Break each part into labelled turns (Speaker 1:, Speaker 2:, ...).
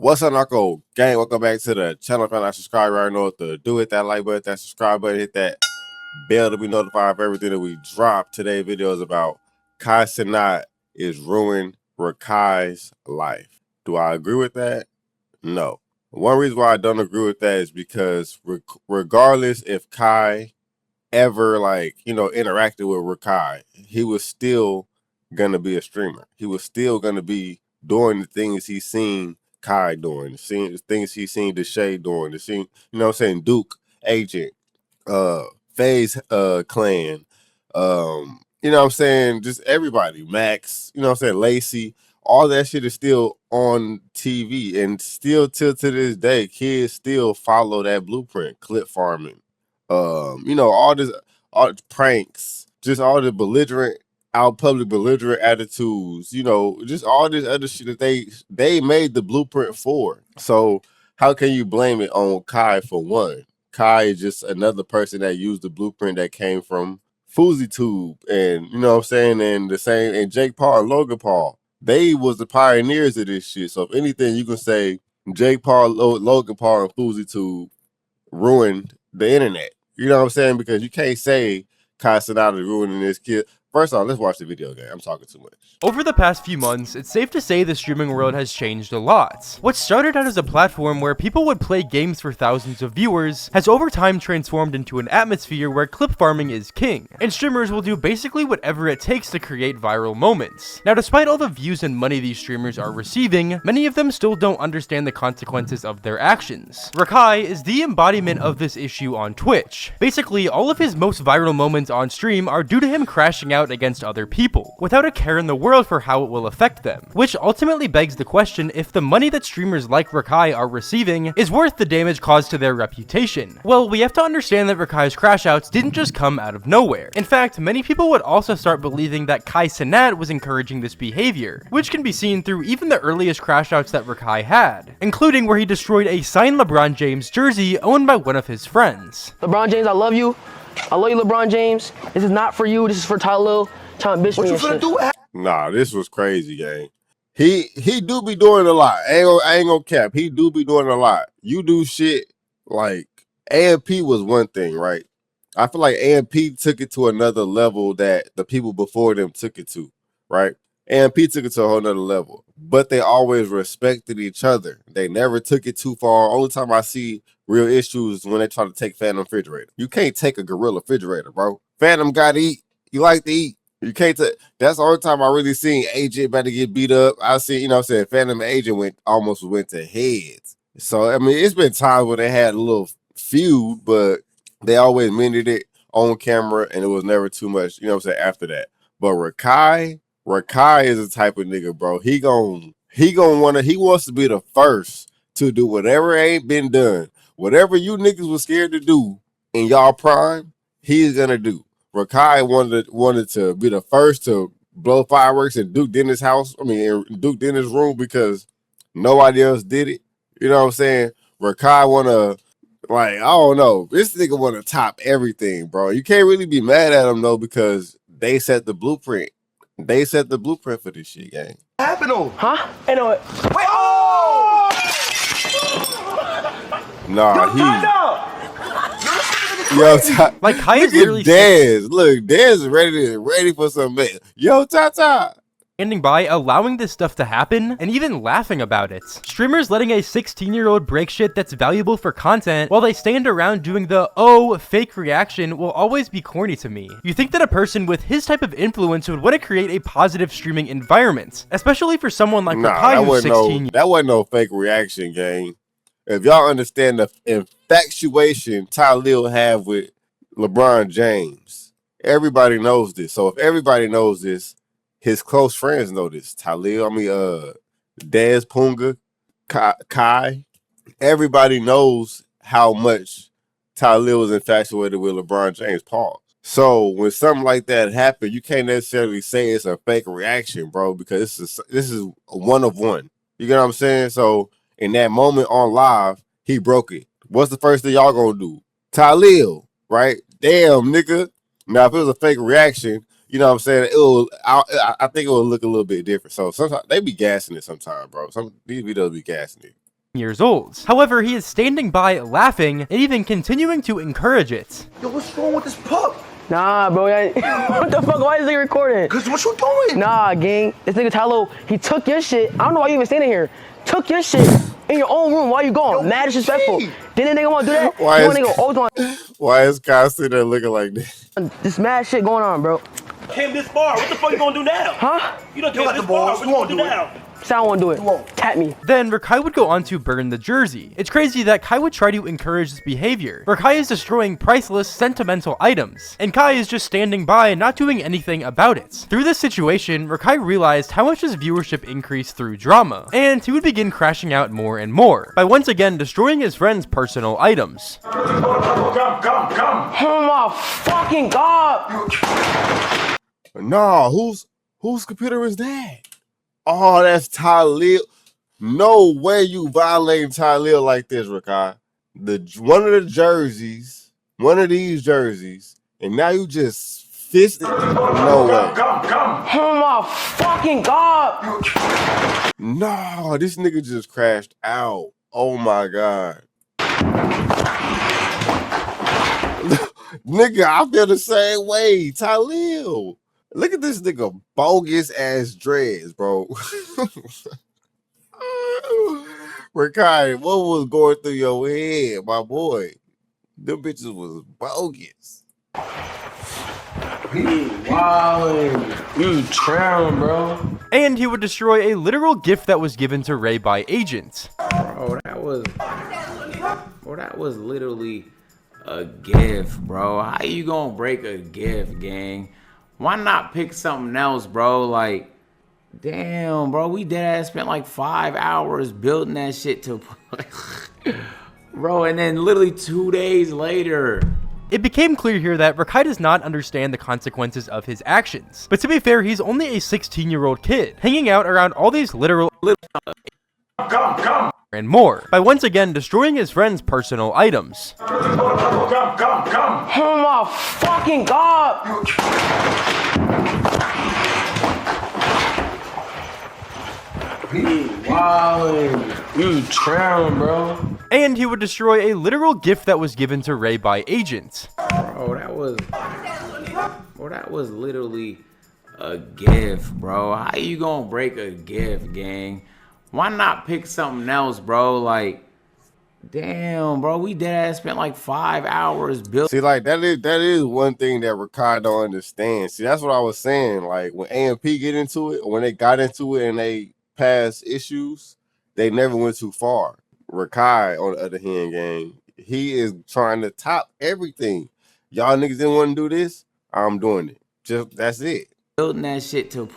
Speaker 1: What's up, Narco Gang? Welcome back to the channel. If you're not subscribed, you already know what to do. Hit that like button, that subscribe button, hit that bell to be notified of everything that we drop. Today's video is about Cenat is ruining Rakai's life. Do I agree with that? No. One reason why I don't agree with that is because regardless if Kai ever interacted with Rakai, he was still gonna be a streamer. He was still gonna be doing the things he's seen Kai doing, seeing the things he's seen Deshae doing, Duke, Agent, FaZe Clan, just everybody, Max, Lacey, all that shit is still on TV, and still till to this day, kids still follow that blueprint, clip farming. All pranks, just all the public belligerent attitudes, just all this other shit that they made the blueprint for. So how can you blame it on Kai for one? Kai is just another person that used the blueprint that came from FouseyTube, and and Jake Paul and Logan Paul. They was the pioneers of this shit. So if anything, you can say Jake Paul, Logan Paul, and FouseyTube ruined the internet. You know what I'm saying? Because you can't say Kai Cenat is ruining this kid. First off, let's watch the video game. I'm talking too much.
Speaker 2: Over the past few months, it's safe to say the streaming world has changed a lot. What started out as a platform where people would play games for thousands of viewers has over time transformed into an atmosphere where clip farming is king, and streamers will do basically whatever it takes to create viral moments. Now, despite all the views and money these streamers are receiving, many of them still don't understand the consequences of their actions. Rakai is the embodiment of this issue on Twitch. Basically, all of his most viral moments on stream are due to him crashing out against other people, without a care in the world for how it will affect them, which ultimately begs the question if the money that streamers like Rakai are receiving is worth the damage caused to their reputation. Well, we have to understand that Rakai's crashouts didn't just come out of nowhere. In fact, many people would also start believing that Kai Cenat was encouraging this behavior, which can be seen through even the earliest crashouts that Rakai had, including where he destroyed a signed LeBron James jersey owned by one of his friends.
Speaker 3: LeBron James, I love you. I love you, LeBron James. This is not for you. This is for Tylil. Trying to bitch me and shit.
Speaker 1: Nah, this was crazy, gang. He do be doing a lot. I ain't gonna cap. He do be doing a lot. You do shit like AMP was one thing, right? I feel like AMP took it to another level that the people before them took it to, right? AMP took it to a whole nother level, but they always respected each other. They never took it too far. Only time I see real issues is when they try to take Phantom refrigerator. You can't take a gorilla refrigerator, bro. Phantom gotta eat. You like to eat. You can't take. That's the only time I really seen Agent about to get beat up. I see, Phantom and Agent almost went to heads. So I mean, it's been times where they had a little feud, but they always mended it on camera, and it was never too much. After that. But Rakai is the type of nigga, bro. He wants to be the first to do whatever ain't been done. Whatever you niggas was scared to do in y'all prime, he's gonna do. Rakai wanted to be the first to blow fireworks in Duke Dennis' house. In Duke Dennis' room because nobody else did it. You know what I'm saying? Rakai wanna, I don't know. This nigga wanna top everything, bro. You can't really be mad at him though because they set the blueprint. They set the blueprint for this shit, gang.
Speaker 3: What happened to him? Huh? I know it. Wait,
Speaker 1: Nah, Yo,
Speaker 2: Kai is literally
Speaker 1: Dez. Look, Dez is ready for some man. Yo, Tata.
Speaker 2: Standing by, allowing this stuff to happen, and even laughing about it. Streamers letting a 16-year-old break shit that's valuable for content while they stand around doing the, oh, fake reaction will always be corny to me. You think that a person with his type of influence would want to create a positive streaming environment, especially for someone like Rakai who's 16.
Speaker 1: That wasn't no fake reaction, gang. If y'all understand the infatuation Tylil have with LeBron James, everybody knows this. So if everybody knows this, his close friends know this. Tylil, Dez, Punga, Kai, everybody knows how much Tylil was infatuated with LeBron James. Paul. So when something like that happened, you can't necessarily say it's a fake reaction, bro, because this is a one of one. You get what I'm saying? So in that moment on live, he broke it. What's the first thing y'all gonna do? Tylil, right? Damn, nigga. Now, if it was a fake reaction, you know what I'm saying? I think it will look a little bit different. So sometimes they be gassing it sometimes, bro. These videos be gassing it.
Speaker 2: years old. However, he is standing by, laughing, and even continuing to encourage it.
Speaker 4: Yo, what's wrong with this pup?
Speaker 3: Nah, bro. What the fuck? Why is he recording?
Speaker 4: Cause what you doing?
Speaker 3: Nah, gang. This nigga Tylo, he took your shit. I don't know why you even standing here. Took your shit in your own room. Why you going?
Speaker 4: Yo,
Speaker 3: Mad disrespectful.
Speaker 4: gee.
Speaker 3: Didn't nigga want to do that?
Speaker 1: Why
Speaker 3: You
Speaker 1: is-
Speaker 3: nigga always want
Speaker 1: Why is Kai sitting there looking like this?
Speaker 3: this mad shit going on, bro.
Speaker 5: Came this far. What the fuck you gonna do now?
Speaker 3: Huh?
Speaker 5: You done
Speaker 4: You
Speaker 5: came
Speaker 4: got
Speaker 5: this
Speaker 4: the
Speaker 5: far.
Speaker 4: balls.
Speaker 5: What
Speaker 4: You
Speaker 5: you
Speaker 4: won't
Speaker 5: gonna do
Speaker 4: do it.
Speaker 5: now?
Speaker 3: So I don't want to do it.
Speaker 4: won't.
Speaker 3: Tap me.
Speaker 2: Then Rakai would go on to burn the jersey. It's crazy that Kai would try to encourage this behavior. Rakai is destroying priceless, sentimental items, and Kai is just standing by, not doing anything about it. Through this situation, Rakai realized how much his viewership increased through drama, and he would begin crashing out more and more, by once again destroying his friends' personal items.
Speaker 5: Come.
Speaker 3: Oh my fucking god!
Speaker 1: Nah, whose computer is that? Oh, that's Talil. No way you violating Talil like this, Rakai. One of the jerseys, one of these jerseys, and now you just fisted. No way.
Speaker 3: Oh my fucking god!
Speaker 1: No, this nigga just crashed out. Oh my god. Nigga, I feel the same way. Talil. Look at this nigga bogus ass dreads, bro. Rakai, what was going through your head, my boy? Them bitches was bogus.
Speaker 3: Wow, you trim, bro.
Speaker 2: And he would destroy a literal gift that was given to Ray by Agent.
Speaker 6: Bro, that was literally a gift, bro. How you gonna break a gift, gang? Why not pick something else, bro? Like, damn, bro, we deadass spent like 5 hours building that shit to, bro, and then literally 2 days later.
Speaker 2: It became clear here that Rakai does not understand the consequences of his actions. But to be fair, he's only a 16-year-old kid, hanging out around all these literal and more, by once again destroying his friends' personal items.
Speaker 3: Oh my fucking god! Wow, you trim, bro.
Speaker 2: And he would destroy a literal gift that was given to Ray by Agent.
Speaker 6: Bro, that was literally a gift, bro. How you gonna break a gift, gang? Why not pick something else, bro? Like, damn, bro, we deadass spent like 5 hours building.
Speaker 1: See, like that is one thing that Rakai don't understand. See, that's what I was saying. Like when AMP get into it, or when they got into it and they passed issues, they never went too far. Rakai, on the other hand, gang, he is trying to top everything. Y'all niggas didn't want to do this. I'm doing it. Just that's it.
Speaker 6: Building that shit to,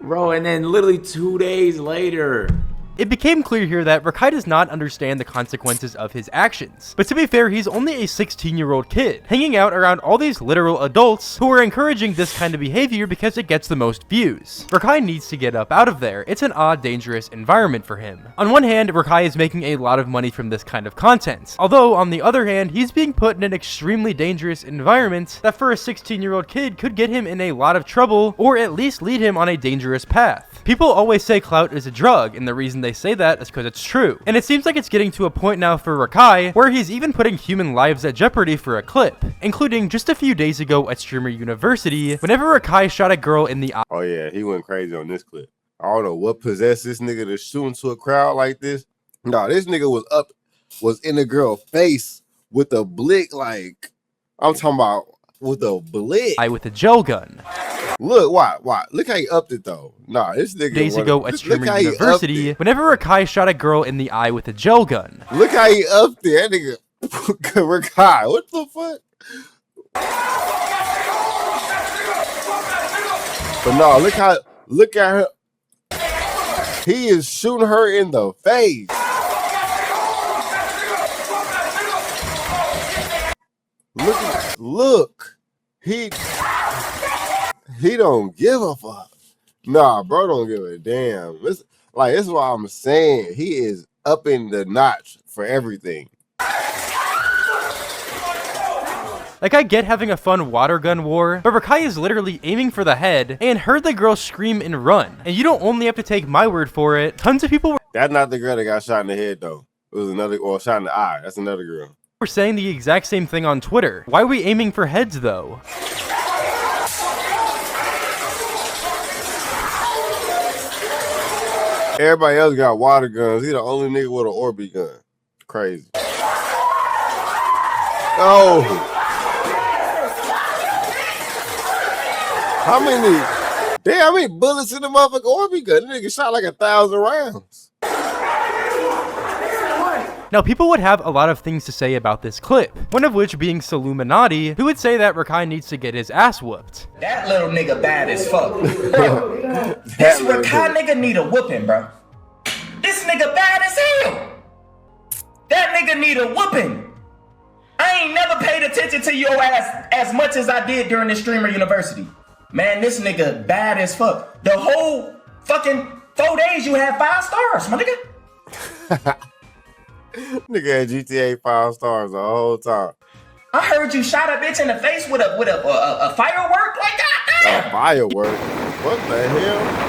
Speaker 6: bro, and then literally 2 days later.
Speaker 2: It became clear here that Rakai does not understand the consequences of his actions. But to be fair, he's only a 16-year-old kid, hanging out around all these literal adults who are encouraging this kind of behavior because it gets the most views. Rakai needs to get up out of there. It's an odd, dangerous environment for him. On one hand, Rakai is making a lot of money from this kind of content. Although, on the other hand, he's being put in an extremely dangerous environment that for a 16-year-old kid could get him in a lot of trouble, or at least lead him on a dangerous path. People always say clout is a drug, and the reason they say that is because it's true. And it seems like it's getting to a point now for Rakai where he's even putting human lives at jeopardy for a clip, including just a few days ago at Streamer University, whenever Rakai shot a girl in the eye.
Speaker 1: Oh yeah, he went crazy on this clip. I don't know what possessed this nigga to shoot into a crowd like this. No, this nigga was in the girl's face with a blick, like I'm talking about with a blick.
Speaker 2: With a gel gun.
Speaker 1: Look, why? Look how he upped it though. Nah, this nigga
Speaker 2: Days ago at
Speaker 1: look
Speaker 2: Streamer
Speaker 1: how he upped
Speaker 2: University,
Speaker 1: it.
Speaker 2: whenever Rakai shot a girl in the eye with a gel gun.
Speaker 1: Look how he upped it. That nigga Rakai, what the fuck? But no, look at her. He is shooting her in the face. Look. He don't give a fuck. Nah, bro don't give a damn. This is what I'm saying. He is upping the notch for everything.
Speaker 2: Like, I get having a fun water gun war, but Rakai is literally aiming for the head and heard the girl scream and run. And you don't only have to take my word for it, tons of people were
Speaker 1: That's not the girl that got shot in the head though. It was another, or shot in the eye. That's another girl.
Speaker 2: We're saying the exact same thing on Twitter. Why are we aiming for heads though?
Speaker 1: Everybody else got water guns. He the only nigga with an Orby gun. Crazy. Oh. How many? Damn, how many bullets in the motherfucking Orby gun? That nigga shot like 1,000 rounds.
Speaker 2: Now, people would have a lot of things to say about this clip, one of which being Saluminati, who would say that Rakai needs to get his ass whooped.
Speaker 7: That little nigga bad as fuck. Bro, this Rakai nigga need a whooping, bro. This nigga bad as hell. That nigga need a whooping. I ain't never paid attention to your ass as much as I did during the Streamer University. Man, this nigga bad as fuck. The whole fucking 4 days you had 5 stars, my nigga.
Speaker 1: Nigga had GTA 5 stars the whole time.
Speaker 7: I heard you shot a bitch in the face with a firework. Like, goddamn.
Speaker 1: A firework? What the hell?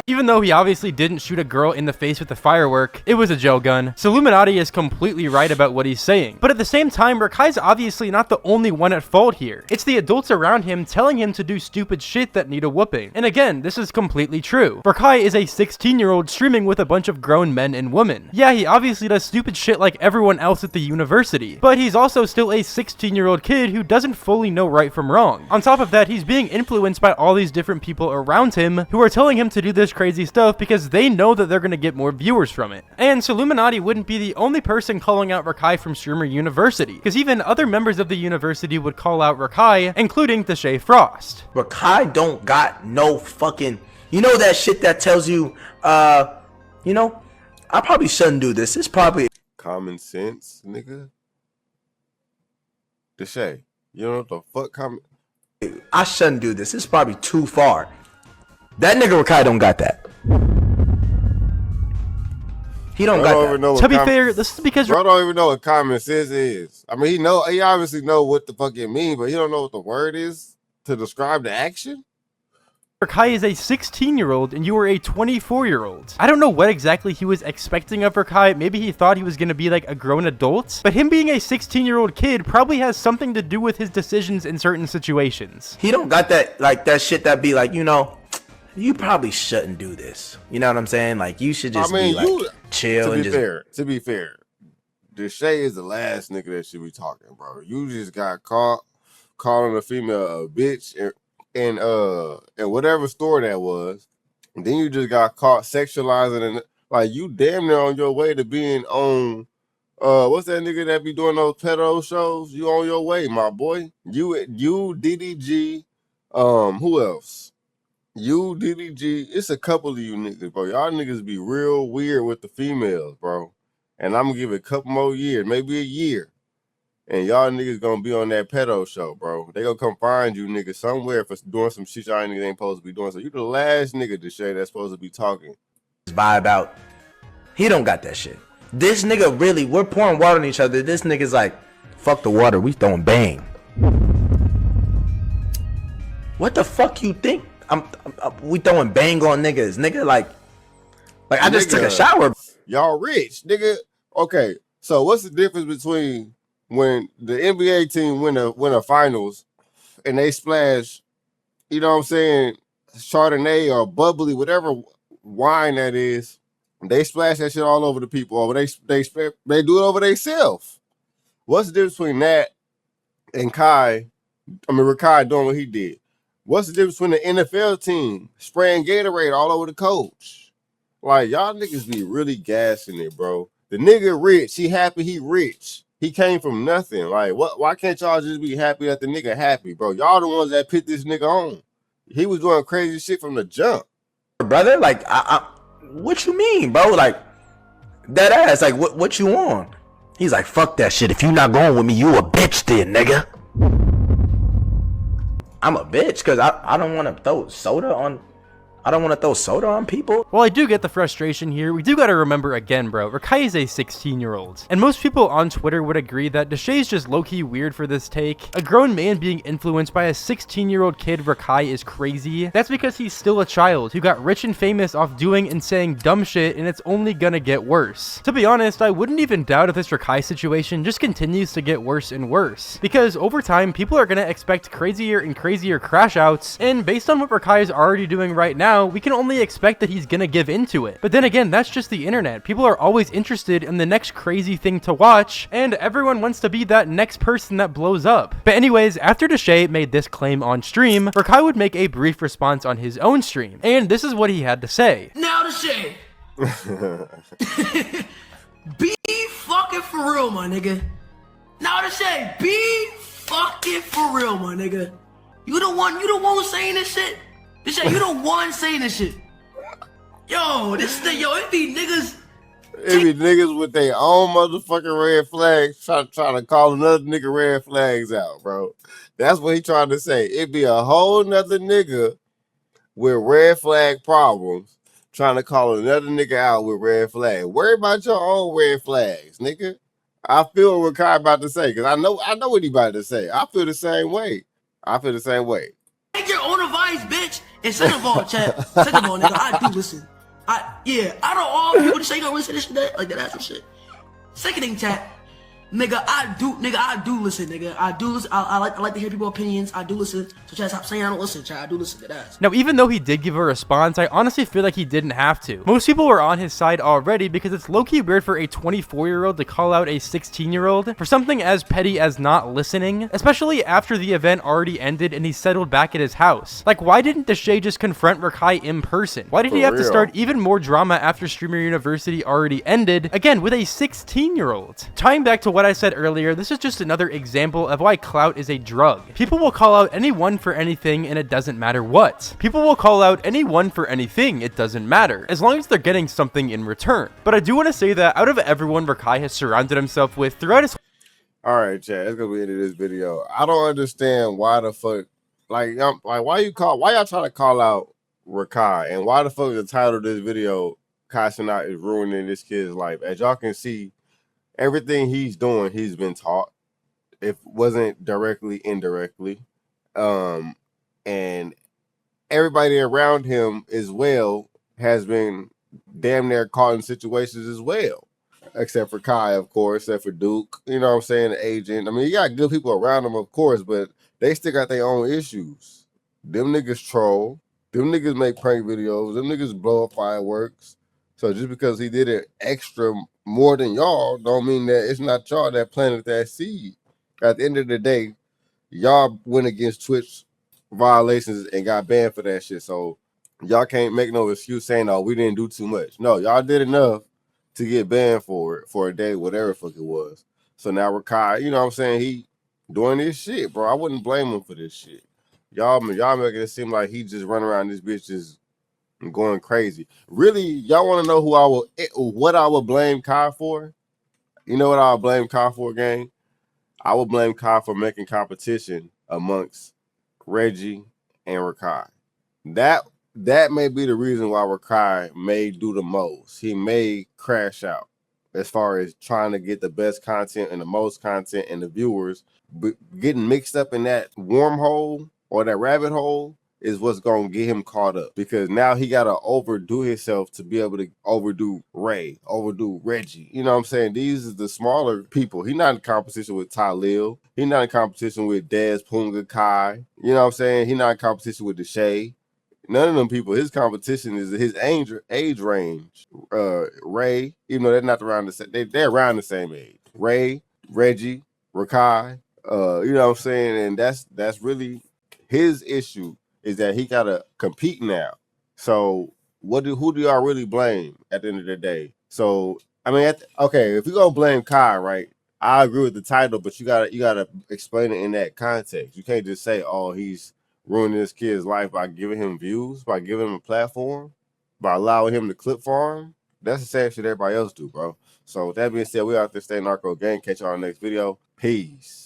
Speaker 2: Even though he obviously didn't shoot a girl in the face with a firework, it was a gel gun. Saluminati is completely right about what he's saying. But at the same time, Rakai's obviously not the only one at fault here. It's the adults around him telling him to do stupid shit that need a whooping. And again, this is completely true. Rakai is a 16-year-old streaming with a bunch of grown men and women. Yeah, he obviously does stupid shit like everyone else at the university, but he's also still a 16-year-old kid who doesn't fully know right from wrong. On top of that, he's being influenced by all these different people around him who are telling him to do this crazy stuff because they know that they're going to get more viewers from it. And Saluminati wouldn't be the only person calling out Rakai from Streamer University, because even other members of the university would call out Rakai, including Deshae Frost.
Speaker 4: Rakai don't got no fucking, you know that shit that tells you, you know, I probably shouldn't do this. It's probably
Speaker 1: Common sense, nigga. Deshae, you know what the fuck common?
Speaker 4: I shouldn't do this. It's probably too far. That nigga Rakai don't got that. He don't got that.
Speaker 2: To be fair, this is because
Speaker 1: bro don't even know what common sense is. I mean, he obviously know what the fuck it means, but he don't know what the word is to describe the action.
Speaker 2: Rakai is a 16-year-old and you are a 24-year-old. I don't know what exactly he was expecting of Rakai. Maybe he thought he was going to be like a grown adult, but him being a 16-year-old kid probably has something to do with his decisions in certain situations.
Speaker 4: He don't got that, like that shit that be like, you know, you probably shouldn't do this. You know what I'm saying? Like, you should just be like, chill and just...
Speaker 1: To be fair, Deshae is the last nigga that should be talking, bro. You just got caught calling a female a bitch and whatever store that was. And then you just got caught sexualizing and like you damn near on your way to being on what's that nigga that be doing those pedo shows? You on your way, my boy. You DDG, who else? You, DDG, it's a couple of you niggas, bro. Y'all niggas be real weird with the females, bro. And I'm gonna give it a couple more years, maybe a year. And y'all niggas gonna be on that pedo show, bro. They gonna come find you niggas somewhere for doing some shit y'all niggas ain't supposed to be doing. So you the last nigga to say that's supposed to be talking.
Speaker 4: Vibe out. He don't got that shit. This nigga really, we're pouring water on each other. This nigga's like, fuck the water, we throwing bang. What the fuck you think? We throwing bang on niggas, nigga. Like I just took a shower.
Speaker 1: Y'all rich, nigga. Okay, so what's the difference between when the NBA team win a finals and they splash, you know what I'm saying, Chardonnay or bubbly, whatever wine that is, they splash that shit all over the people, or they do it over themselves. What's the difference between that and Rakai doing what he did? What's the difference between the NFL team spraying Gatorade all over the coach? Like, y'all niggas be really gassing it, bro. The nigga rich. He happy he rich. He came from nothing. Like, why can't y'all just be happy that the nigga happy, bro? Y'all the ones that put this nigga on. He was doing crazy shit from the jump.
Speaker 4: Brother, like, what you mean, bro? Like, that ass, like, what you on? He's like, fuck that shit. If you not going with me, you a bitch then, nigga. I'm a bitch because I don't want to throw soda on I don't want to throw soda on people.
Speaker 2: While I do get the frustration here, we do gotta remember again, bro, Rakai is a 16-year-old. And most people on Twitter would agree that Deshay's just low-key weird for this take. A grown man being influenced by a 16-year-old kid Rakai is crazy. That's because he's still a child who got rich and famous off doing and saying dumb shit, and it's only gonna get worse. To be honest, I wouldn't even doubt if this Rakai situation just continues to get worse and worse. Because over time, people are gonna expect crazier and crazier crash outs, and based on what Rakai is already doing right now, we can only expect that he's gonna give into it. But then again, that's just the internet. People are always interested in the next crazy thing to watch, and everyone wants to be that next person that blows up. But anyways, after Deshay made this claim on stream, Rakai would make a brief response on his own stream, and this is what he had to say.
Speaker 3: Now Deshay, be fucking for real, my nigga. Now Deshay, be fucking for real, my nigga. You the one who's saying this shit. Deshay, you the one saying this shit. Yo, this thing, it be niggas.
Speaker 1: It be niggas with their own motherfucking red flags trying to call another nigga red flags out, bro. That's what he trying to say. It be a whole nother nigga with red flag problems trying to call another nigga out with red flags. Worry about your own red flags, nigga. I feel what Kai about to say, because I know what he about to say. I feel the same way.
Speaker 3: Take your own advice, bitch. And second of all, chat. Second of all, nigga, I do listen. I don't all people just say you don't listen to this shit, like that actual shit. Second thing, chat. Nigga, I do listen, nigga. I do listen. I like to hear people's opinions. I do listen. So chat, stop saying I don't listen, chat. I do listen to that.
Speaker 2: Now, even though he did give a response, I honestly feel like he didn't have to. Most people were on his side already because it's low-key weird for a 24-year-old to call out a 16-year-old for something as petty as not listening, especially after the event already ended and he settled back at his house. Like, why didn't Deshay just confront Rakai in person? Why did he have to start even more drama after Streamer University already ended, again, with a 16-year-old? Tying back to what I said earlier, this is just another example of why clout is a drug. People will call out anyone for anything and it doesn't matter what. People will call out anyone for anything, it doesn't matter, as long as they're getting something in return. But I do want to say that out of everyone Rakai has surrounded himself with throughout his...
Speaker 1: Alright, chat, that's gonna be the end of this video. I don't understand why the fuck, why y'all trying to call out Rakai, and why the fuck the title of this video, Cenat is ruining this kid's life. As y'all can see, everything he's doing, he's been taught. If wasn't directly, indirectly. And everybody around him as well has been damn near caught in situations as well. Except for Kai, of course, except for Duke, you know what I'm saying, the agent. I mean, you got good people around him, of course, but they still got their own issues. Them niggas troll. Them niggas make prank videos. Them niggas blow up fireworks. So just because he did it extra more than y'all, don't mean that it's not y'all that planted that seed. At the end of the day, y'all went against Twitch violations and got banned for that shit. So y'all can't make no excuse saying, "Oh, we didn't do too much." No, y'all did enough to get banned for it for a day, whatever the fuck it was. So now Rakai, you know what I'm saying, he doing this shit, bro. I wouldn't blame him for this shit. Y'all making it seem like he just run around this bitch just going crazy. Really, y'all want to know what I would blame Kai for? You know what I would blame Kai for, gang? I would blame Kai for making competition amongst Reggie and Rakai. That may be the reason why Rakai may do the most. He may crash out as far as trying to get the best content and the most content and the viewers. But getting mixed up in that wormhole or that rabbit hole is what's going to get him caught up, because now he got to overdo himself to be able to overdo Ray, overdo Reggie. You know what I'm saying? These are the smaller people. He's not in competition with Talil. He's not in competition with Dez, Punga, Kai. You know what I'm saying? He's not in competition with Deshay. None of them people. His competition is his age range. Ray, even though they're not around the same, they're around the same age. Ray, Reggie, Rakai. You know what I'm saying? And that's really his issue, is that he gotta compete now. So who do y'all really blame at the end of the day? So I mean, okay, if you gonna blame Kai, right? I agree with the title, but you gotta explain it in that context. You can't just say, "Oh, he's ruining this kid's life by giving him views, by giving him a platform, by allowing him to clip farm." That's the same shit everybody else do, bro. So with that being said, we out there staying narco gang. Catch y'all in the next video. Peace.